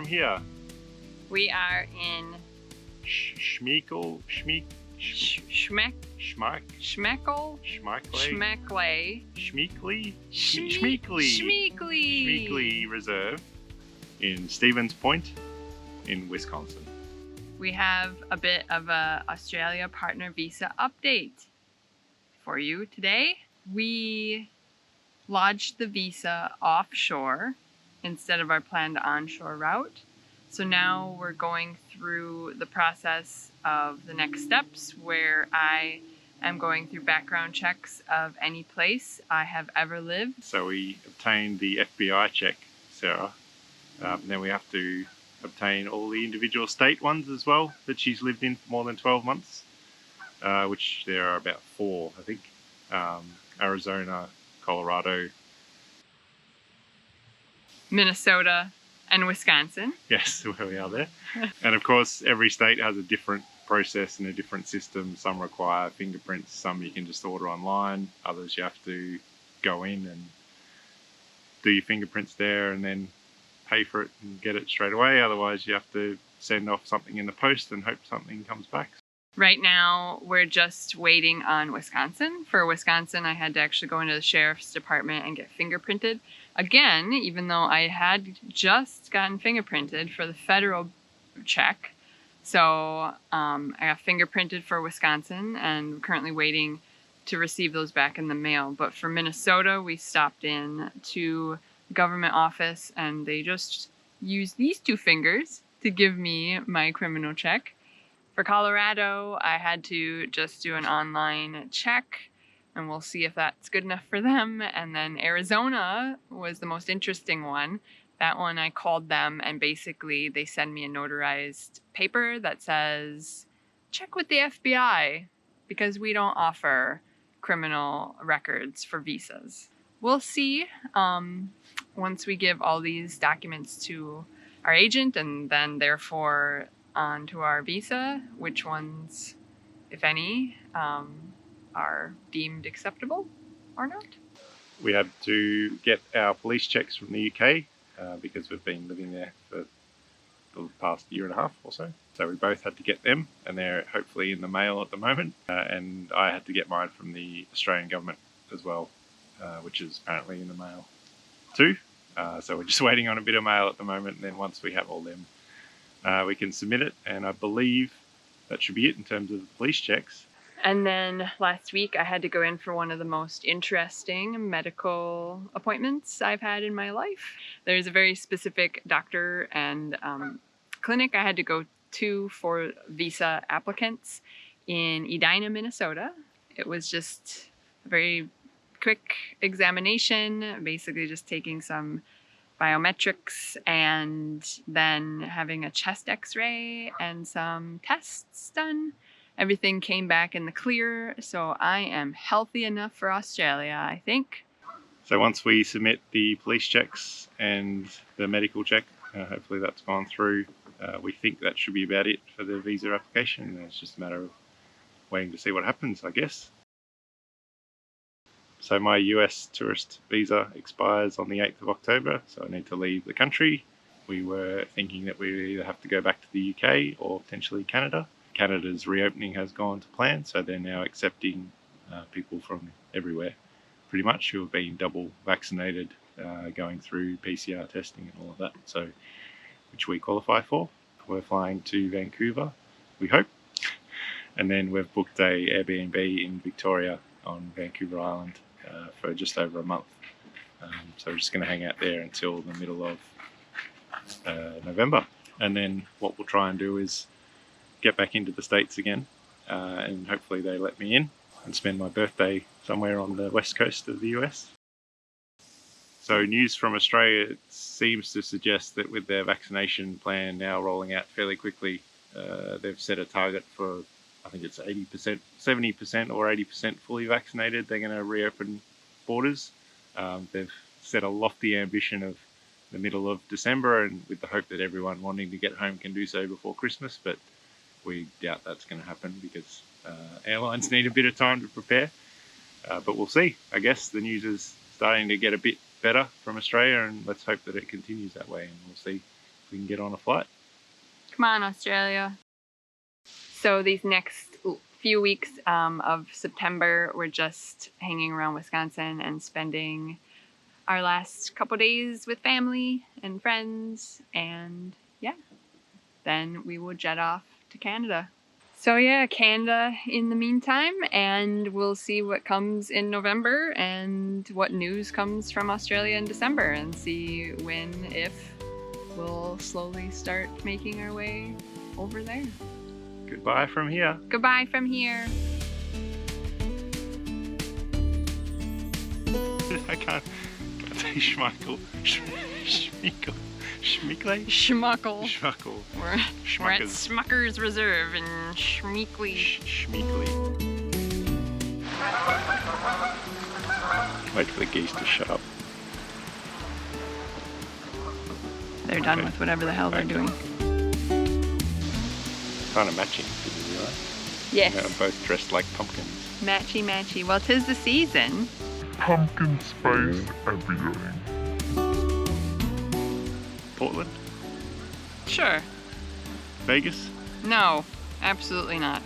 from here? We are in Schmeckle, Schmeckle, Schmeekly Reserve in Stevens Point in Wisconsin. We have a bit of a Australia partner visa update for you today. We lodged the visa offshore instead of our planned onshore route. So now we're going through the process of the next steps where I am going through background checks of any place I have ever lived. So we obtained the FBI check, Sarah. Then we have to obtain all the individual state ones as well that she's lived in for more than 12 months, which there are about 4, I think. Arizona, Colorado, Minnesota, and Wisconsin. Yes, where we are there. And of course, every state has a different process and a different system. Some require fingerprints, some you can just order online, others you have to go in and do your fingerprints there and then pay for it and get it straight away. Otherwise, you have to send off something in the post and hope something comes back. Right now, we're just waiting on Wisconsin. For Wisconsin, I had to actually go into the sheriff's department and get fingerprinted. Again, even though I had just gotten fingerprinted for the federal check. So I got fingerprinted for Wisconsin and currently waiting to receive those back in the mail. But for Minnesota, we stopped in to government office and they just used these 2 fingers to give me my criminal check. For Colorado, I had to just do an online check and we'll see if that's good enough for them. And then Arizona was the most interesting one. That one I called them and basically they send me a notarized paper that says, check with the FBI because we don't offer criminal records for visas. We'll see once we give all these documents to our agent and then therefore onto our visa, which ones, if any, are deemed acceptable or not. We had to get our police checks from the UK because we've been living there for the past year and a half or so. So we both had to get them and they're hopefully in the mail at the moment. And I had to get mine from the Australian government as well, which is apparently in the mail too. So we're just waiting on a bit of mail at the moment. And then once we have all them, we can submit it. And I believe that should be it in terms of the police checks. And then last week I had to go in for one of the most interesting medical appointments I've had in my life. There's a very specific doctor and clinic I had to go to for visa applicants in Edina, Minnesota. It was just a very quick examination, basically just taking some biometrics and then having a chest x-ray and some tests done. Everything came back in the clear, so I am healthy enough for Australia, I think. So once we submit the police checks and the medical check, hopefully that's gone through, we think that should be about it for the visa application. It's just a matter of waiting to see what happens, I guess. So my US tourist visa expires on the 8th of October, so I need to leave the country. We were thinking that we would either have to go back to the UK or potentially Canada. Canada's reopening has gone to plan, so they're now accepting people from everywhere, pretty much, who have been double vaccinated, going through PCR testing and all of that, so which we qualify for. We're flying to Vancouver, we hope, and then we've booked a Airbnb in Victoria on Vancouver Island for just over a month. So we're just going to hang out there until the middle of November, and then what we'll try and do is get back into the States again, and hopefully they let me in and spend my birthday somewhere on the west coast of the US. So news from Australia seems to suggest that with their vaccination plan now rolling out fairly quickly, they've set a target for, I think it's 80%, 70% or 80% fully vaccinated. They're going to reopen borders. They've set a lofty ambition of the middle of December, and with the hope that everyone wanting to get home can do so before Christmas, but we doubt that's going to happen because airlines need a bit of time to prepare. But we'll see. I guess the news is starting to get a bit better from Australia, and let's hope that it continues that way, and we'll see we can get on a flight. Come on, Australia. So these next few weeks of September, we're just hanging around Wisconsin and spending our last couple days with family and friends. And yeah, then we will jet off to Canada. So yeah, Canada in the meantime, and we'll see what comes in November and what news comes from Australia in December, and see when, if we'll slowly start making our way over there. Goodbye from here. Goodbye from here. I can't say Schmeichel. Schmeichel. Schmeekle? Schmuckle. Schmuckle. We're at Smucker's Reserve in Schmeekly. Schmeekly. Wait for the geese to shut up. They're done with whatever the hell they're doing. Kind of matching, did you realise? Yes. They're both dressed like pumpkins. Matchy matchy. Well, 'tis the season. Pumpkin spice everything. Portland? Sure. Vegas? No, absolutely not.